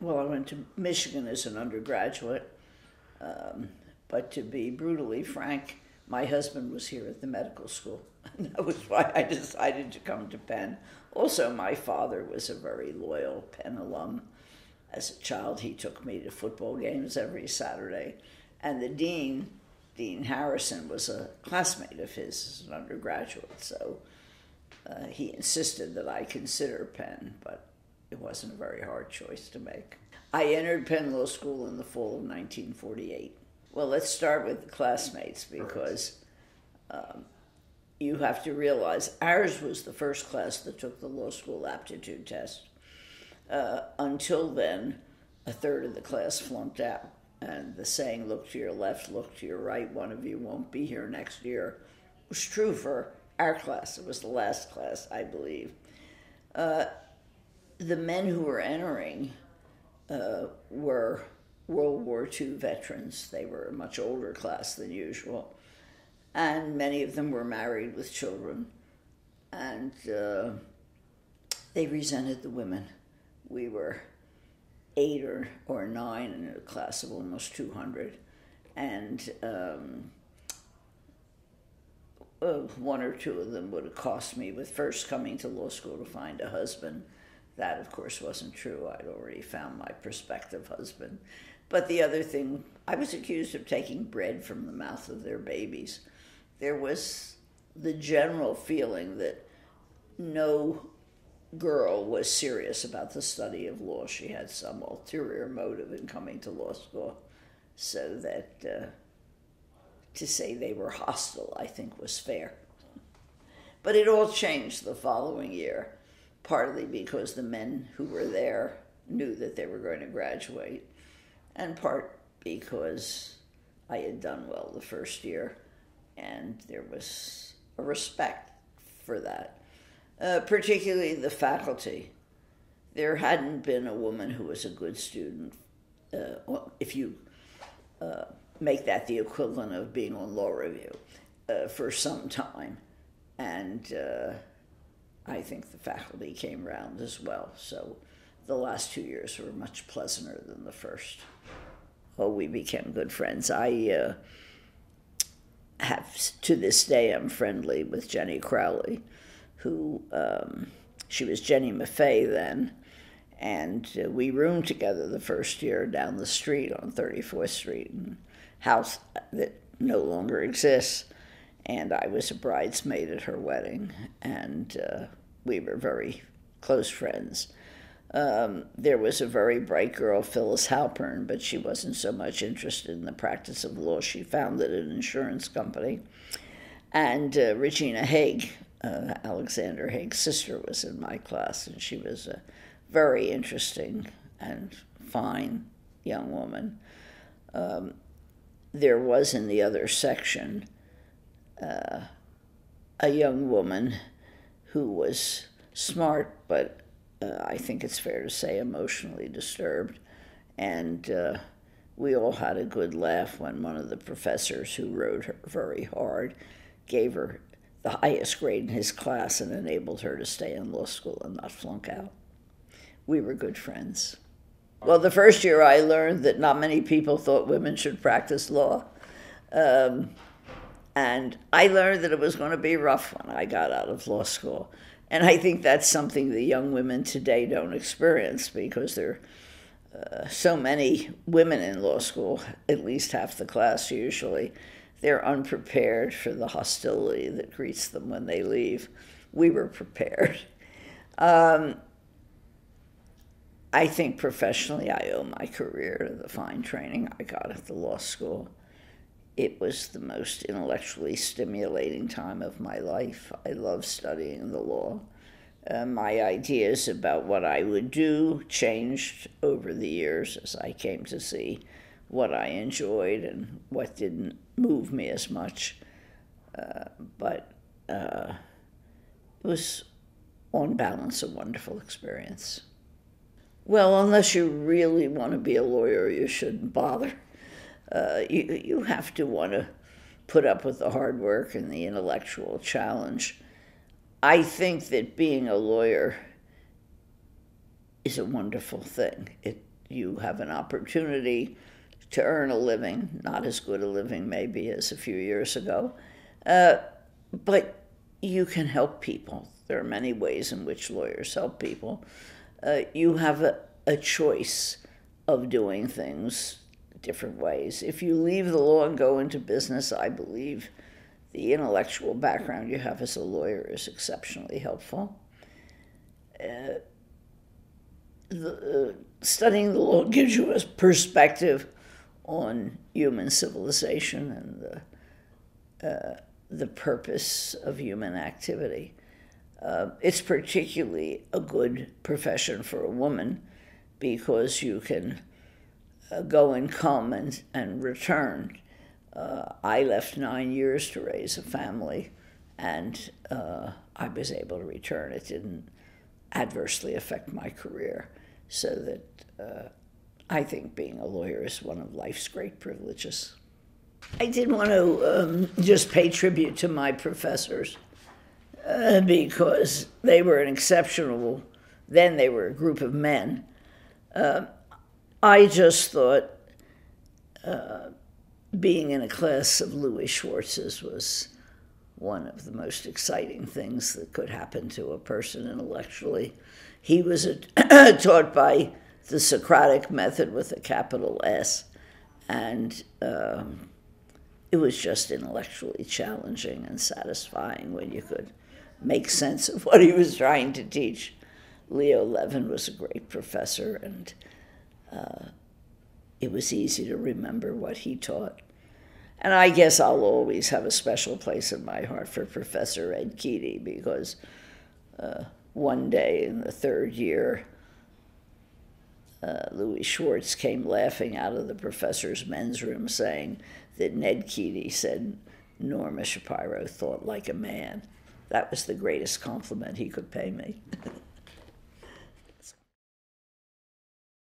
Well, I went to Michigan as an undergraduate, but to be brutally frank, my husband was here at the medical school. And that was why I decided to come to Penn. Also, my father was a very loyal Penn alum. As a child, he took me to football games every Saturday. And the dean, Dean Harrison, was a classmate of his as an undergraduate. So he insisted that I consider Penn, but it wasn't a very hard choice to make. I entered Penn Law School in the fall of 1948. Well, let's start with the classmates because you have to realize ours was the first class that took the law school aptitude test. Until then, a third of the class flunked out. And the saying, look to your left, look to your right, one of you won't be here next year, was true for our class. It was the last class, I believe. The men who were entering were World War II veterans. They were a much older class than usual. And many of them were married with children. And they resented the women. We were 8 or 9 in a class of almost 200. And one or two of them would accost me with first coming to law school to find a husband. That, of course, wasn't true. I'd already found my prospective husband. But the other thing, I was accused of taking bread from the mouth of their babies. There was the general feeling that no girl was serious about the study of law. She had some ulterior motive in coming to law school, so that to say they were hostile, I think, was fair. But it all changed the following year, partly because the men who were there knew that they were going to graduate, and part because I had done well the first year, and there was a respect for that. Particularly the faculty. There hadn't been a woman who was a good student. Well, if you make that the equivalent of being on law review, for some time. And I think the faculty came around as well. So the last 2 years were much pleasanter than the first. Oh, we became good friends. I have, to this day, I'm friendly with Jenny Crowley, who, she was Jenny Maffei then, and we roomed together the first year down the street on 34th Street, in a house that no longer exists. And I was a bridesmaid at her wedding, and we were very close friends. There was a very bright girl, Phyllis Halpern, but she wasn't so much interested in the practice of law. She founded an insurance company. And Regina Haig, Alexander Haig's sister, was in my class, and she was a very interesting and fine young woman. There was in the other section a young woman who was smart, but I think it's fair to say emotionally disturbed. And we all had a good laugh when one of the professors who rode her very hard gave her the highest grade in his class and enabled her to stay in law school and not flunk out. We were good friends. Well, the first year I learned that not many people thought women should practice law. And I learned that it was going to be rough when I got out of law school. And I think that's something the young women today don't experience, because there are so many women in law school, at least half the class usually. They're unprepared for the hostility that greets them when they leave. We were prepared. I think professionally I owe my career to the fine training I got at the law school. It was the most intellectually stimulating time of my life. I love studying the law. My ideas about what I would do changed over the years as I came to see what I enjoyed and what didn't move me as much. But it was, on balance, a wonderful experience. Well, unless you really want to be a lawyer, you shouldn't bother. You have to want to put up with the hard work and the intellectual challenge. I think that being a lawyer is a wonderful thing. you have an opportunity to earn a living, not as good a living maybe as a few years ago, but you can help people. There are many ways in which lawyers help people. You have a choice of doing things different ways. If you leave the law and go into business, I believe the intellectual background you have as a lawyer is exceptionally helpful. Studying the law gives you a perspective on human civilization and the purpose of human activity. It's particularly a good profession for a woman because you can go and come and return. I left 9 years to raise a family, and I was able to return. It didn't adversely affect my career, so that I think being a lawyer is one of life's great privileges. I did want to just pay tribute to my professors because they were an exceptional, then they were a group of men. I just thought being in a class of Louis Schwartz's was one of the most exciting things that could happen to a person intellectually. He was taught by the Socratic method with a capital S, and it was just intellectually challenging and satisfying when you could make sense of what he was trying to teach. Leo Levin was a great professor, and it was easy to remember what he taught. And I guess I'll always have a special place in my heart for Professor Ed Keaty, because one day in the third year, Louis Schwartz came laughing out of the professor's men's room saying that Ned Keaty said Norma Shapiro thought like a man. That was the greatest compliment he could pay me.